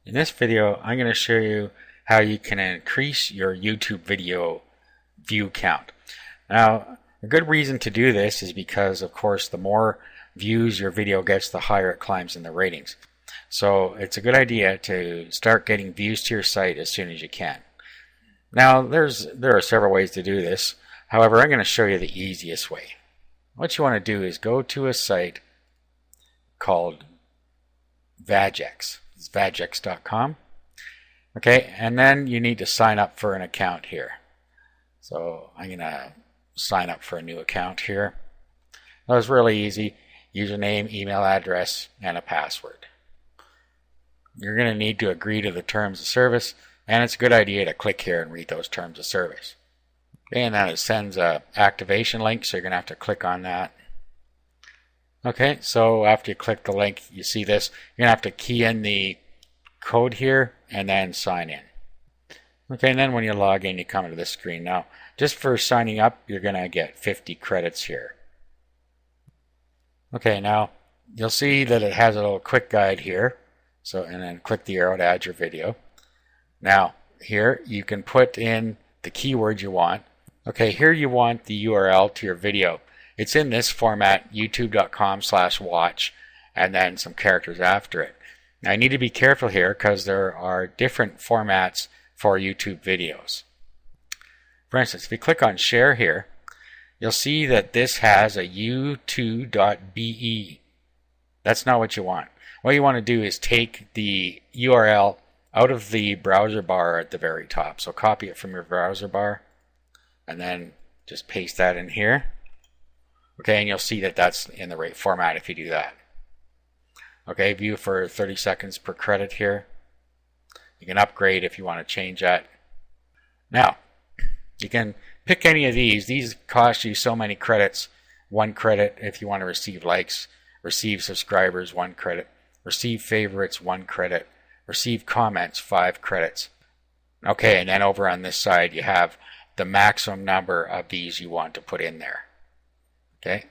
In this video, I'm going to show you how you can increase your YouTube video view count. Now, a good reason to do this is because, of course, the more views your video gets, the higher it climbs in the ratings. So it's a good idea to start getting views to your site as soon as you can. Now, there are several ways to do this. However, I'm going to show you the easiest way. What you want to do is go to a site called Badhaye. It's badhaye.com. Okay, and then you need to sign up for an account here. So I'm going to sign up for a new account here. That was really easy. Username, email address, and a password. You're going to need to agree to the terms of service, and it's a good idea to click here and read those terms of service. Okay, and then it sends a activation link, so you're going to have to click on that. Okay, so after you click the link, you see this. You're going to have to key in the code here and then sign in. Okay, and then when you log in, you come to this screen. Now, just for signing up, you're going to get 50 credits here. Okay, now you'll see that it has a little quick guide here. So, and then click the arrow to add your video. Now, here you can put in the keyword you want. Okay, here you want the URL to your video. It's in this format, youtube.com/watch, and then some characters after it. Now, I need to be careful here because there are different formats for YouTube videos. For instance, if you click on share here, you'll see that this has a u2.be. That's not what you want. What you want to do is take the URL out of the browser bar at the very top. So copy it from your browser bar and then just paste that in here. Okay, and you'll see that that's in the right format if you do that. Okay, view for 30 seconds per credit here. You can upgrade if you want to change that. Now, you can pick any of these. These cost you so many credits. 1 credit if you want to receive likes, receive subscribers, 1 credit, receive favorites, 1 credit, receive comments, 5 credits. Okay, and then over on this side you have the maximum number of these you want to put in there. Okay,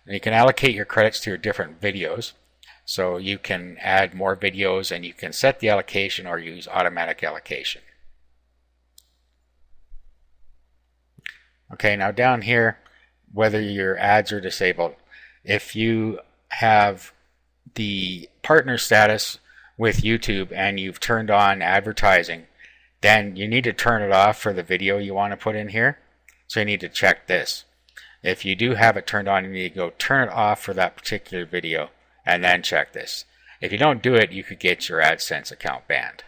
and you can allocate your credits to your different videos. So you can add more videos and you can set the allocation or use automatic allocation. Okay, now down here, whether your ads are disabled, if you have the partner status with YouTube and you've turned on advertising, then you need to turn it off for the video you want to put in here. So you need to check this. If you do have it turned on, you need to go turn it off for that particular video and then check this. If you don't do it, you could get your AdSense account banned.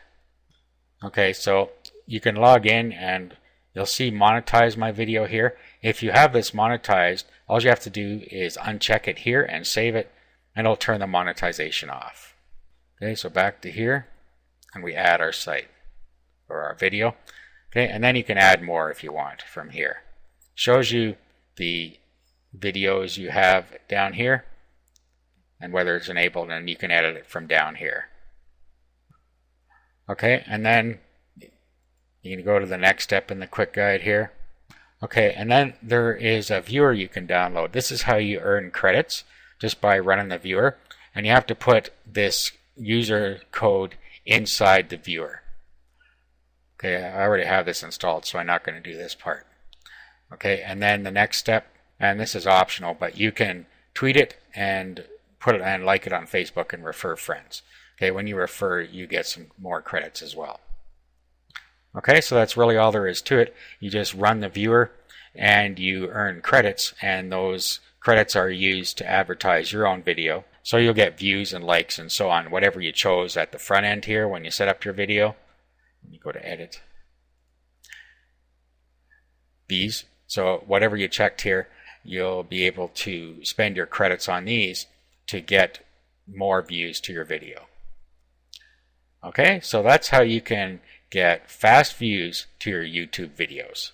Okay, so you can log in and you'll see monetize my video here. If you have this monetized, all you have to do is uncheck it here and save it, and it'll turn the monetization off. Okay, so back to here, and we add our site or our video. Okay, and then you can add more if you want from here. Shows you the videos you have down here and whether it's enabled, and you can edit it from down here. Okay, and then you can go to the next step in the quick guide here. Okay, and then there is a viewer you can download. This is how you earn credits, just by running the viewer, and you have to put this user code inside the viewer. Okay, I already have this installed, so I'm not going to do this part. Okay, and then the next step, and this is optional, but you can tweet it and put it and like it on Facebook and refer friends. Okay, when you refer, you get some more credits as well. Okay, so that's really all there is to it. You just run the viewer and you earn credits, and those credits are used to advertise your own video. So you'll get views and likes and so on, whatever you chose at the front end here when you set up your video. You go to edit. These. So whatever you checked here, you'll be able to spend your credits on these to get more views to your video. Okay, so that's how you can get fast views to your YouTube videos.